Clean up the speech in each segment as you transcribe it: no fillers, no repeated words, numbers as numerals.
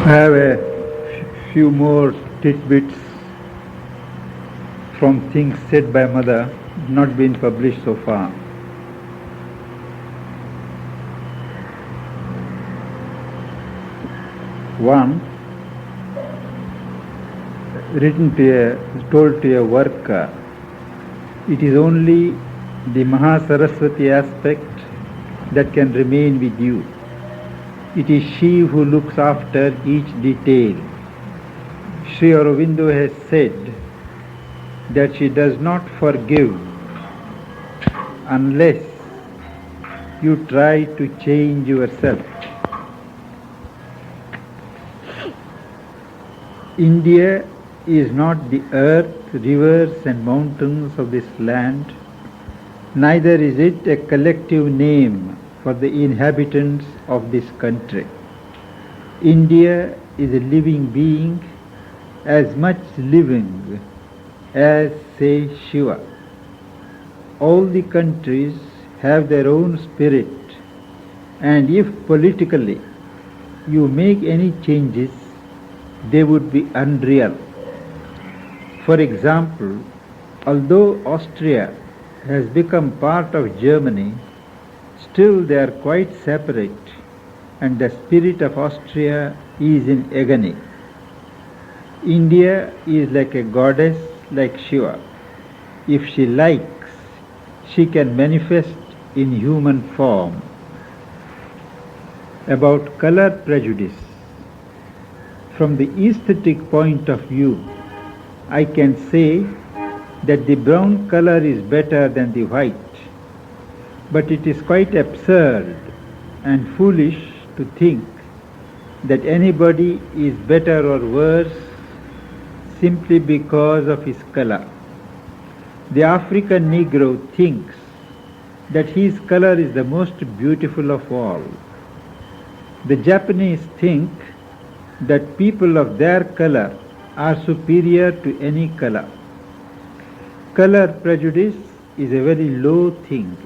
I have a few more tidbits from things said by mother, not been published so far. One, told to a worker, it is only the Mahasaraswati aspect that can remain with you. It is she who looks after each detail. Sri Aurobindo has said that she does not forgive unless you try to change yourself. India is not the earth, rivers and mountains of this land, neither is it a collective name for the inhabitants of this country. India is a living being, as much living as, say, Shiva. All the countries have their own spirit, and if politically you make any changes, they would be unreal. For example, although Austria has become part of Germany, still they are quite separate, and the spirit of Austria is in agony. India is like a goddess, like Shiva. If she likes, she can manifest in human form. About color prejudice. From the aesthetic point of view, I can say that the brown color is better than the white, but it is quite absurd and foolish to think that anybody is better or worse simply because of his color. The African Negro thinks that his color is the most beautiful of all. The Japanese think that people of their color are superior to any color. Color prejudice is a very low thing.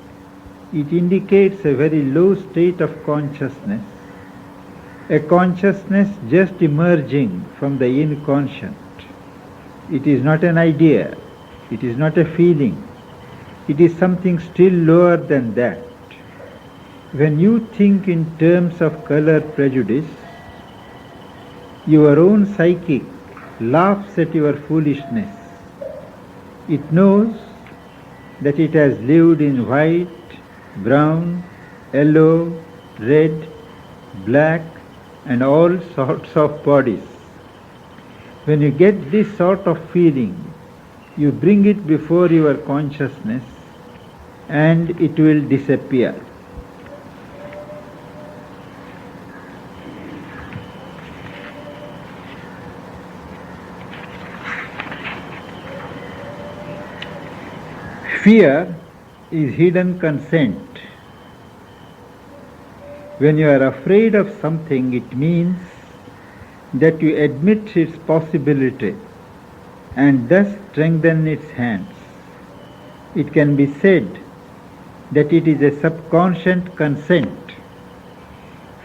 It indicates a very low state of consciousness, a consciousness just emerging from the inconscient. It is not an idea, it is not a feeling, it is something still lower than that. When you think in terms of color prejudice, your own psychic laughs at your foolishness. It knows that it has lived in white, brown, yellow, red, black, and all sorts of bodies. When you get this sort of feeling, you bring it before your consciousness and it will disappear. Fear is hidden consent. When you are afraid of something, it means that you admit its possibility and thus strengthen its hands. It can be said that it is a subconscious consent.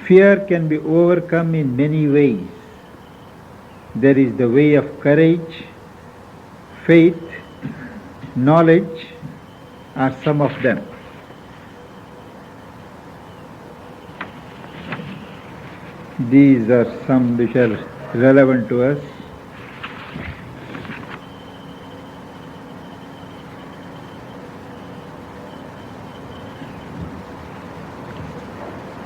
Fear can be overcome in many ways. There is the way of courage, faith, knowledge are some of them. These are some which are relevant to us.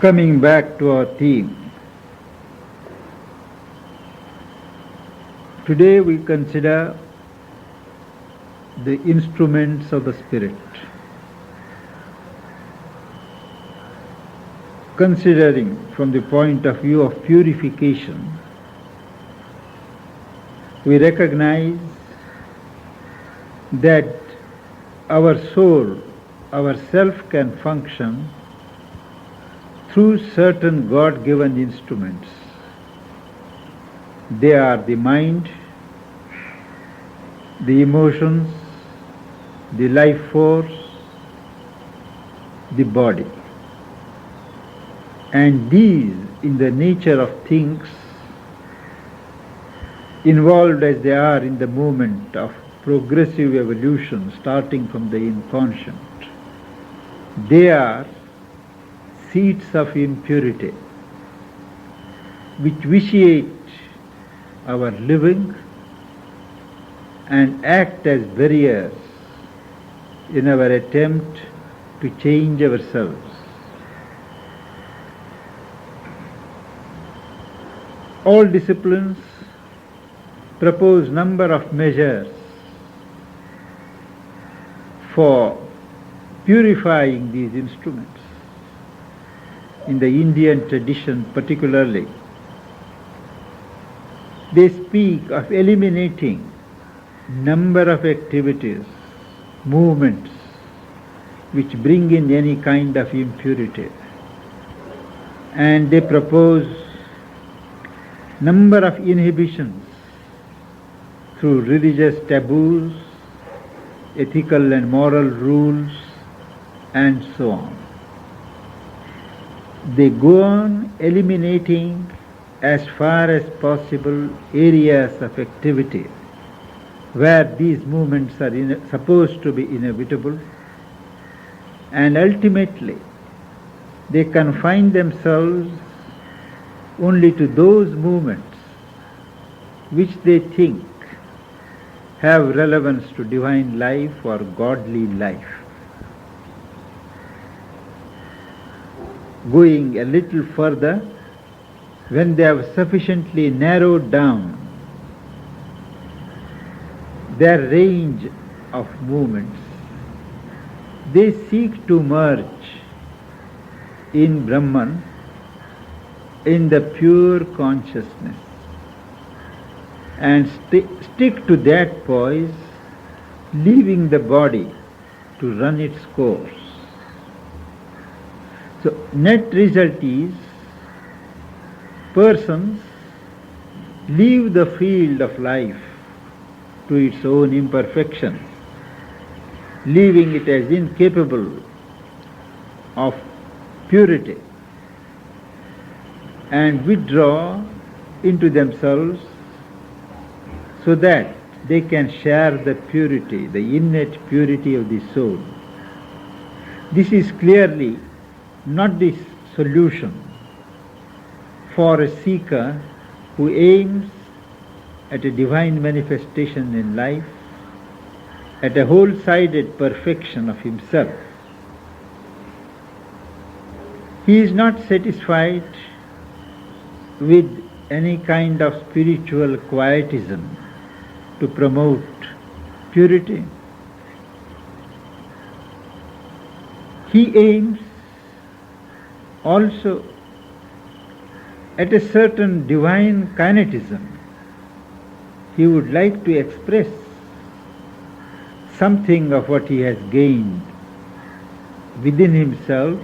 Coming back to our theme, today we consider the instruments of the Spirit. Considering from the point of view of purification, we recognize that our soul, our self can function through certain God-given instruments. They are the mind, the emotions, the life force, the body. And these, in the nature of things, involved as they are in the movement of progressive evolution starting from the inconscient. They are seeds of impurity which vitiate our living and act as barriers in our attempt to change ourselves. All disciplines propose number of measures for purifying these instruments. In the Indian tradition particularly, they speak of eliminating number of activities, movements which bring in any kind of impurity, and they propose number of inhibitions through religious taboos, ethical and moral rules, and so on. They go on eliminating as far as possible areas of activity where these movements are supposed to be inevitable, and ultimately they confine themselves only to those movements which they think have relevance to divine life or godly life. Going a little further, when they have sufficiently narrowed down their range of movements, they seek to merge in Brahman, in the pure consciousness, and stick to that poise, leaving the body to run its course. So net result is persons leave the field of life to its own imperfections, leaving it as incapable of purity, and withdraw into themselves so that they can share the purity, the innate purity of the soul. This is clearly not the solution for a seeker who aims at a divine manifestation in life, at a whole-sided perfection of himself. He is not satisfied with any kind of spiritual quietism to promote purity. He aims also at a certain divine kinetism. He would like to express something of what he has gained within himself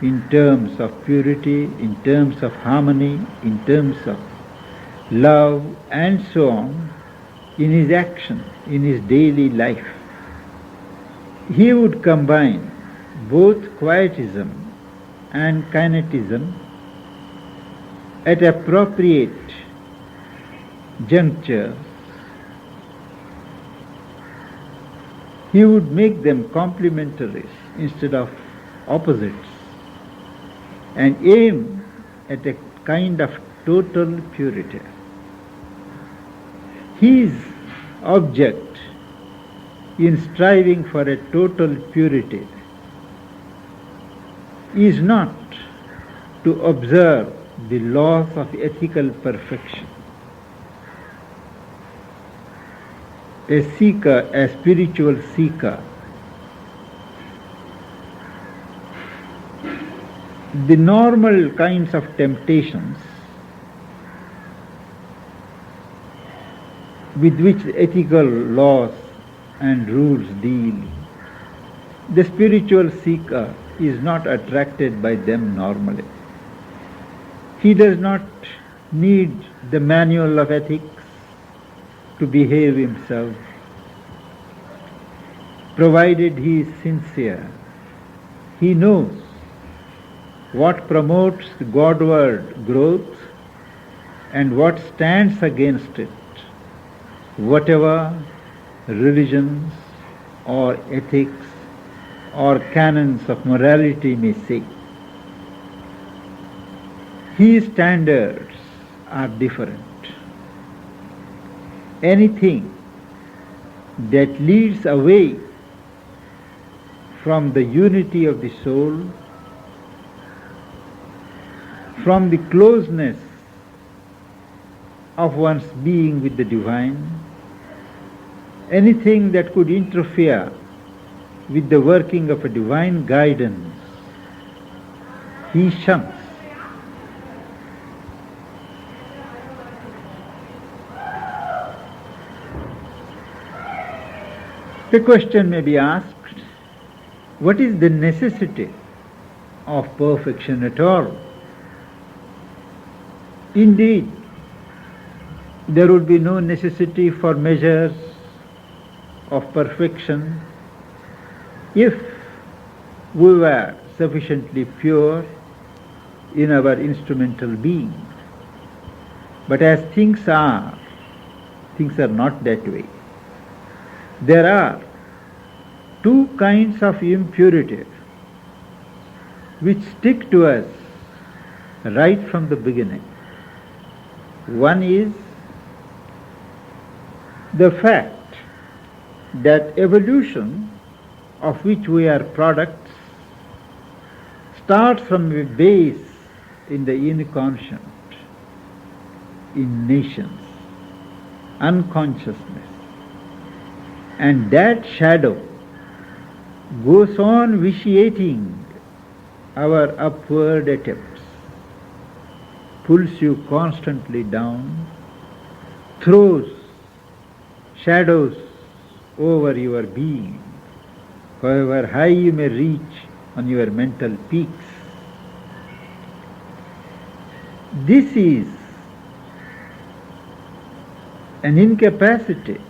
in terms of purity, in terms of harmony, in terms of love, and so on, in his action, in his daily life. He would combine both quietism and kinetism at appropriate junctures. He would make them complementaries instead of opposites, and aim at a kind of total purity. His object in striving for a total purity is not to observe the laws of ethical perfection. A seeker, a spiritual seeker, the normal kinds of temptations with which ethical laws and rules deal, the spiritual seeker is not attracted by them normally. He does not need the manual of ethics to behave himself, provided he is sincere. He knows what promotes Godward growth and what stands against it, whatever religions or ethics or canons of morality may say. His standards are different. Anything that leads away from the unity of the soul, from the closeness of one's being with the divine, anything that could interfere with the working of a divine guidance, he shuns. The question may be asked, what is the necessity of perfection at all? Indeed, there would be no necessity for measures of perfection if we were sufficiently pure in our instrumental being. But as things are not that way. There are two kinds of impurity which stick to us right from the beginning. One is the fact that evolution, of which we are products, starts from a base in the inconscient, in nations, unconsciousness. And that shadow goes on vitiating our upward attempts, pulls you constantly down, throws shadows over your being, however high you may reach on your mental peaks. This is an incapacity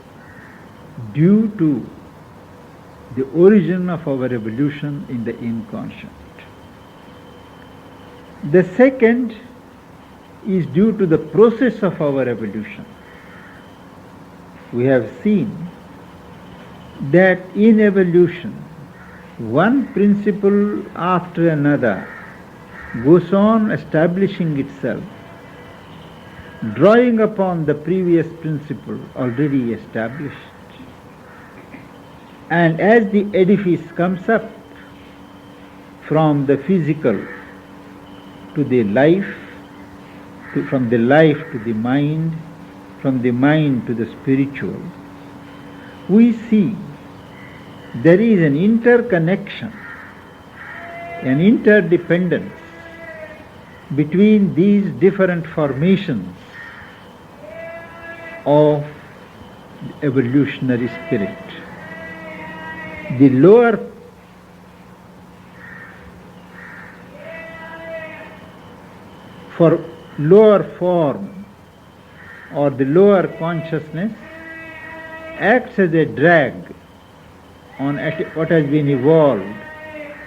due to the origin of our evolution in the inconscient. The second is due to the process of our evolution. We have seen that in evolution, one principle after another goes on establishing itself, drawing upon the previous principle already established. And as the edifice comes up from the physical to the life, from the life to the mind, from the mind to the spiritual, we see there is an interconnection, an interdependence between these different formations of evolutionary spirit. The lower form or the lower consciousness acts as a drag on what has been evolved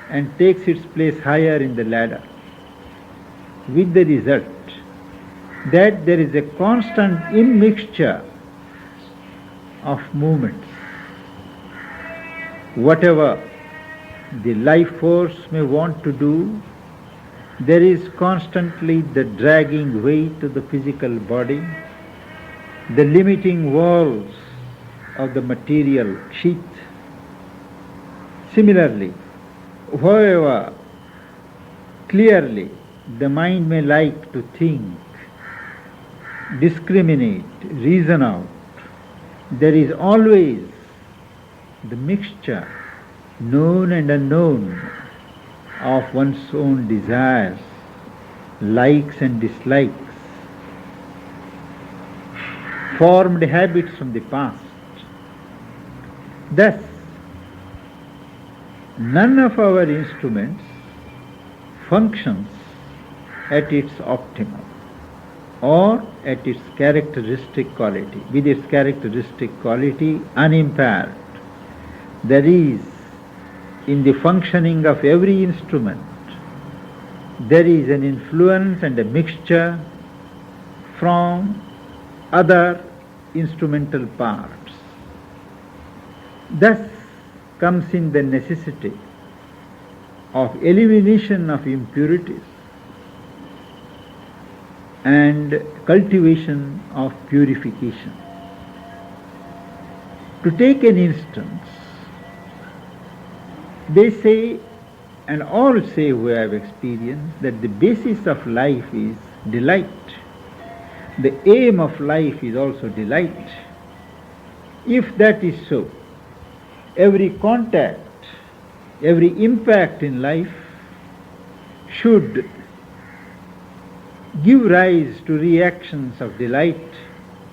and takes its place higher in the ladder, with the result that there is a constant immixture of movements. Whatever the life force may want to do, there is constantly the dragging weight of the physical body, the limiting walls of the material sheath. Similarly, however clearly the mind may like to think, discriminate, reason out, there is always the mixture, known and unknown, of one's own desires, likes and dislikes, formed habits from the past. Thus, none of our instruments functions at its optimum or at its characteristic quality, with its characteristic quality unimpaired. There is, in the functioning of every instrument, there is an influence and a mixture from other instrumental parts. Thus comes in the necessity of elimination of impurities and cultivation of purification. To take an instance, they say, and all say who have experienced, that the basis of life is delight. The aim of life is also delight. If that is so, every contact, every impact in life should give rise to reactions of delight,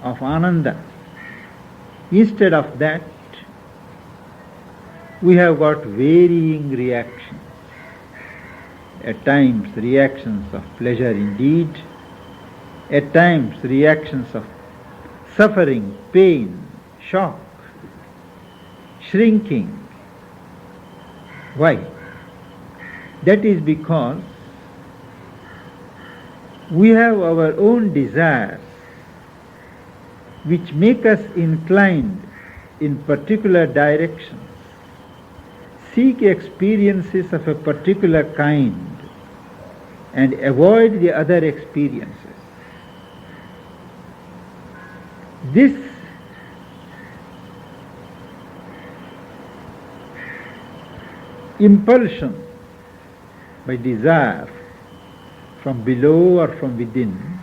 of ananda. Instead of that, we have got varying reactions. At times reactions of pleasure indeed, at times reactions of suffering, pain, shock, shrinking. Why? That is because we have our own desires which make us inclined in particular directions, seek experiences of a particular kind and avoid the other experiences. This impulsion by desire from below or from within,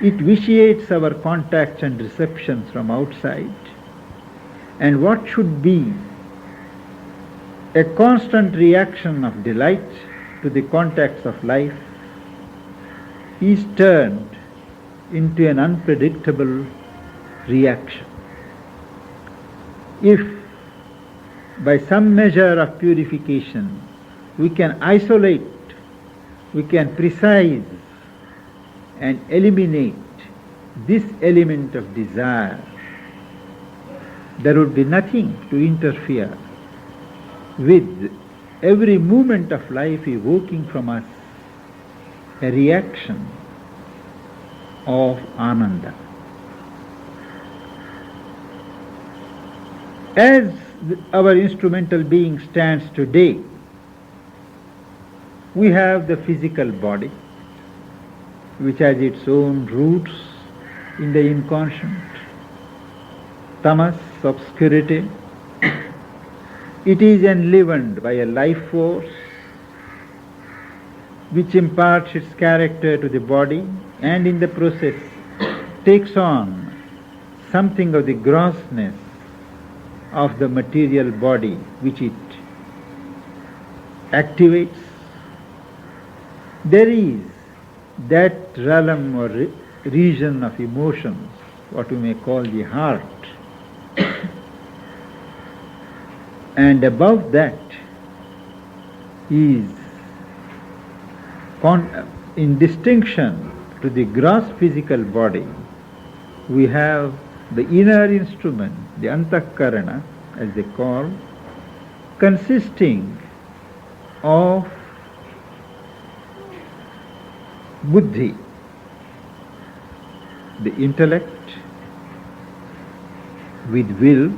it vitiates our contacts and receptions from outside, and what should be a constant reaction of delight to the contacts of life is turned into an unpredictable reaction. If by some measure of purification we can isolate, we can precise and eliminate this element of desire, there would be nothing to interfere with every movement of life evoking from us a reaction of ananda. As our instrumental being stands today, we have the physical body, which has its own roots in the inconscient, tamas, obscurity. It is enlivened by a life force which imparts its character to the body and in the process takes on something of the grossness of the material body which it activates. There is that realm or region of emotions, what we may call the heart, and above that is, in distinction to the gross physical body, we have the inner instrument, the antakarana, as they call, consisting of buddhi, the intellect with will,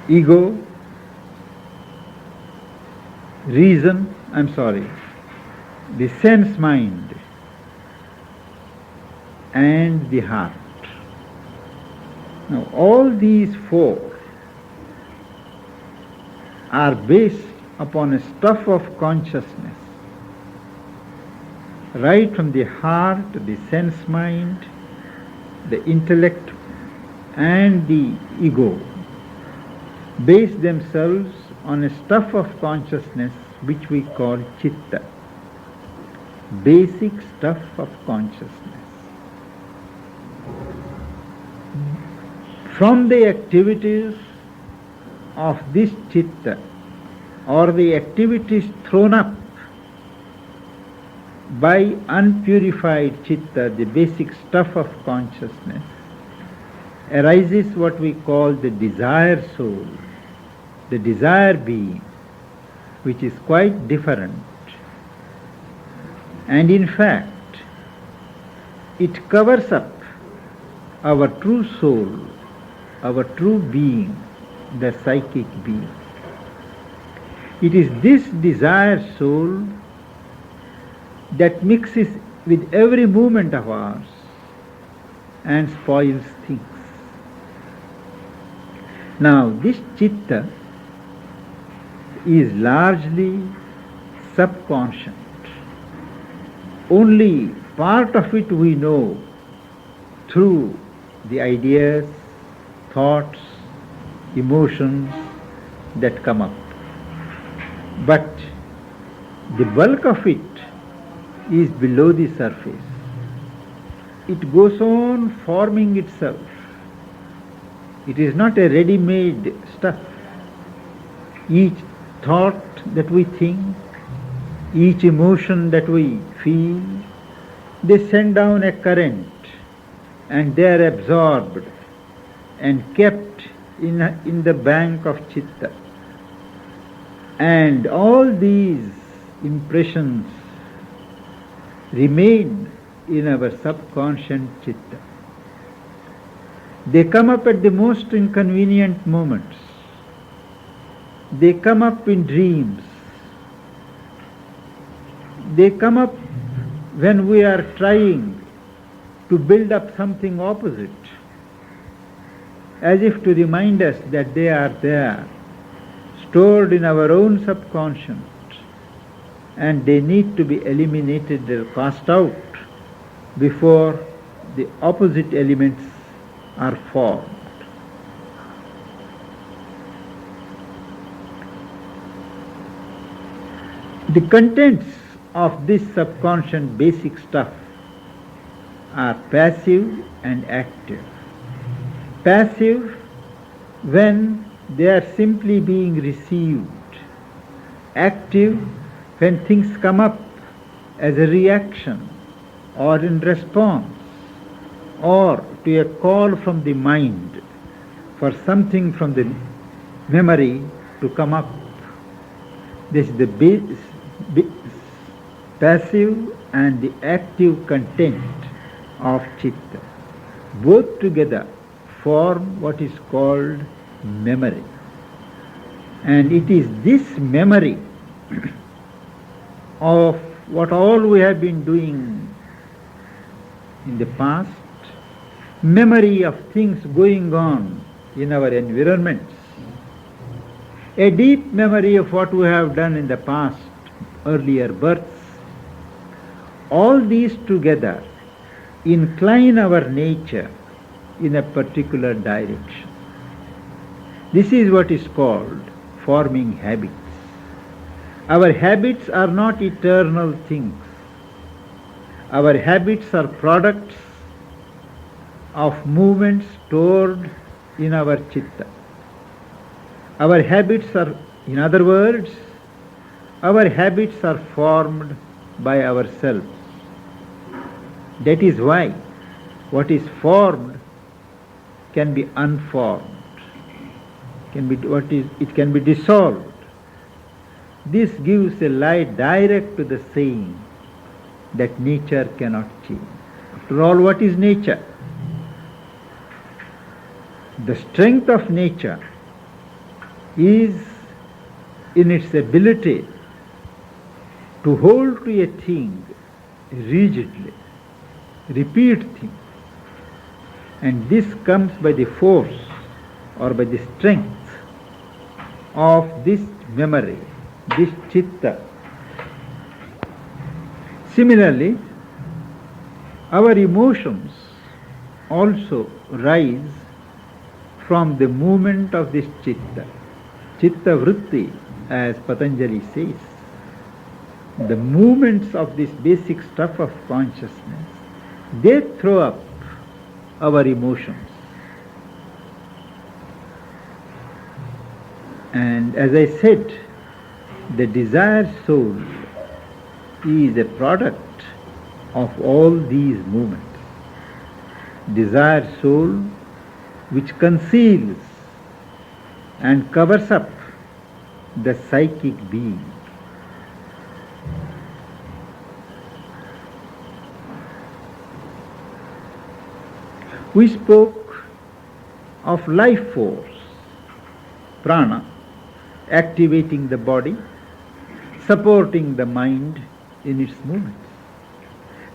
ego, reason, the sense mind and the heart. Now all these four are based upon a stuff of consciousness, right from the heart, the sense mind, the intellect and the ego, base themselves on a stuff of consciousness which we call chitta, basic stuff of consciousness. From the activities of this chitta, or the activities thrown up by unpurified chitta, the basic stuff of consciousness, arises what we call the desire soul, the desire being, which is quite different. And in fact, It covers up our true soul, our true being, the psychic being. It is this desired soul that mixes with every movement of ours and spoils things. Now, this chitta is largely subconscious. Only part of it we know through the ideas, thoughts, emotions that come up. But the bulk of it is below the surface. It goes on forming itself. It is not a ready-made stuff. Each thought that we think, each emotion that we feel, they send down a current and they are absorbed and kept in the bank of chitta. And all these impressions remain in our subconscious chitta. They come up at the most inconvenient moments. They come up in dreams. They come up when we are trying to build up something opposite, as if to remind us that they are there, stored in our own subconscious, and they need to be eliminated or cast out before the opposite elements are formed. The contents of this subconscious basic stuff are passive and active. Passive when they are simply being received. Active when things come up as a reaction or in response or to a call from the mind for something from the memory to come up. This is the passive and the active content of chitta. Both together form what is called memory. And it is this memory of what all we have been doing in the past, memory of things going on in our environments, a deep memory of what we have done in the past, earlier births, all these together incline our nature in a particular direction. This is what is called forming habits. Our habits are not eternal things. Our habits are products of movements stored in our chitta. Our habits are, in other words, our habits are formed by ourselves. That is why what is formed can be unformed. It can be dissolved. This gives a light direct to the saying that nature cannot change. After all, what is nature? The strength of nature is in its ability to hold to a thing rigidly, repeat things. And this comes by the force or by the strength of this memory, this chitta. Similarly, our emotions also rise from the movement of this chitta. Chitta vritti, as Patanjali says. The movements of this basic stuff of consciousness, they throw up our emotions. And as I said, the desired soul is a product of all these movements. Desired soul which conceals and covers up the psychic being. We spoke of life force, prana, activating the body, supporting the mind in its movements.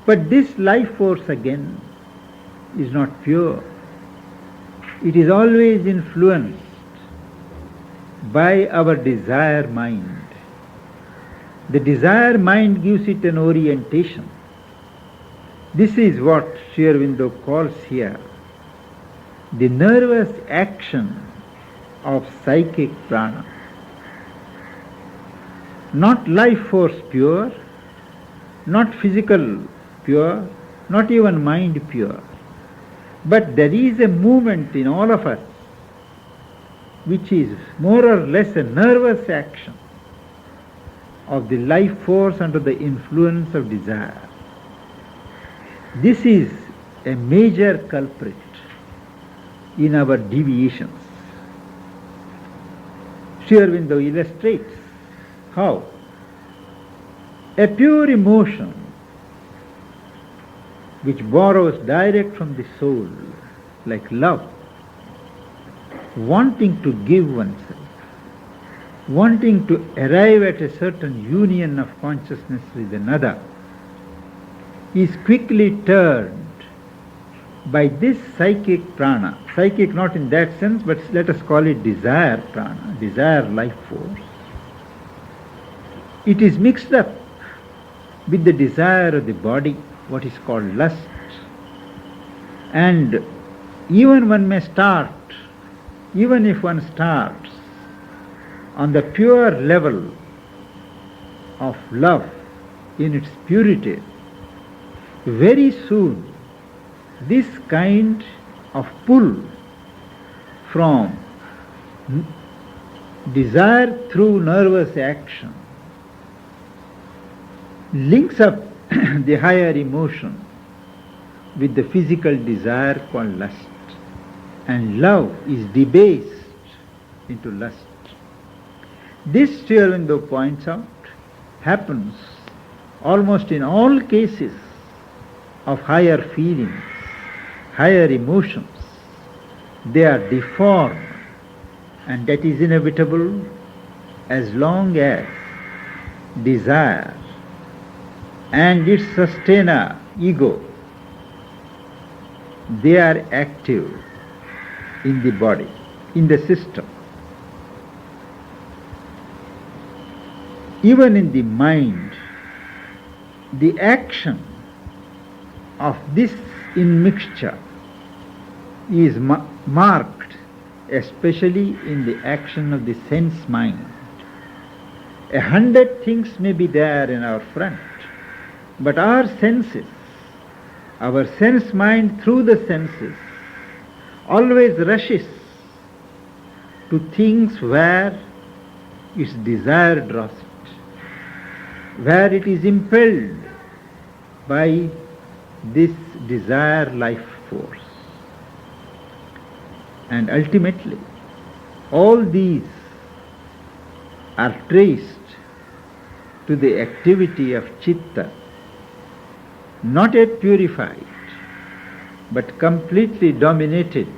But this life force again is not pure. It is always influenced by our desire mind. The desire mind gives it an orientation. This is what Sri Aurobindo calls here the nervous action of psychic prana. Not life force pure, not physical pure, not even mind pure. But there is a movement in all of us which is more or less a nervous action of the life force under the influence of desire. This is a major culprit in our deviations. Sri Aurobindo illustrates how a pure emotion which borrows direct from the soul, like love, wanting to give oneself, wanting to arrive at a certain union of consciousness with another, is quickly turned by this psychic prana, psychic not in that sense, but let us call it desire prana, desire life force. It is mixed up with the desire of the body, what is called lust. And even one may start, even if one starts on the pure level of love in its purity, very soon this kind of pull from desire through nervous action links up the higher emotion with the physical desire called lust. And love is debased into lust. This, Sri Aurobindo points out, happens almost in all cases of higher feelings, higher emotions. They are deformed, and that is inevitable as long as desire and its sustainer, ego, they are active in the body, in the system. Even in the mind, the action of this immixture is marked, especially in the action of the sense mind. 100 things may be there in our front, but our senses, our sense mind through the senses, always rushes to things where its desire draws it, where it is impelled by this desire life force. And ultimately, all these are traced to the activity of chitta, not yet purified, but completely dominated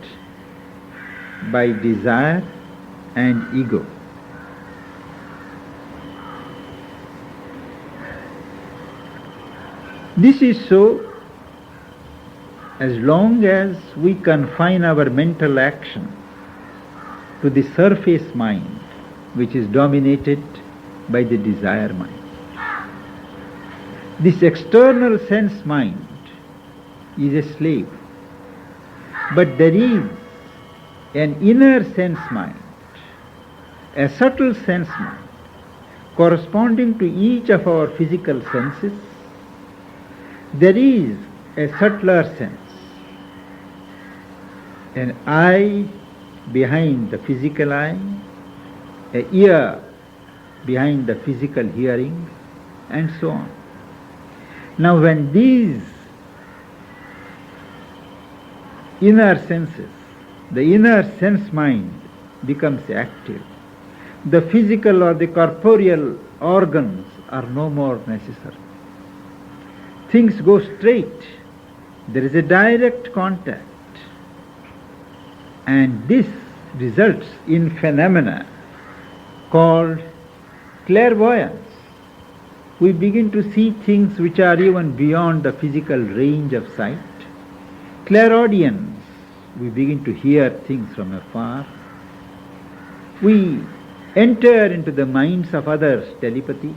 by desire and ego. This is so as long as we confine our mental action to the surface mind, which is dominated by the desire mind. This external sense mind is a slave, but there is an inner sense mind, a subtle sense mind, corresponding to each of our physical senses. There is a subtler sense, an eye behind the physical eye, an ear behind the physical hearing, and so on. Now when these inner senses, the inner sense mind becomes active, the physical or the corporeal organs are no more necessary. Things go straight. There is a direct contact And this results in phenomena called clairvoyance. We begin to see things which are even beyond the physical range of sight. Clairaudience, we begin to hear things from afar. We enter into the minds of others, telepathy.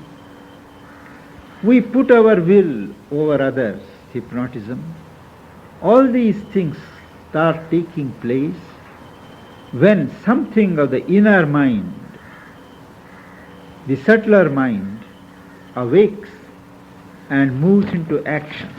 We put our will over others, hypnotism. All these things start taking place when something of the inner mind, the subtler mind, awakes and moves into action.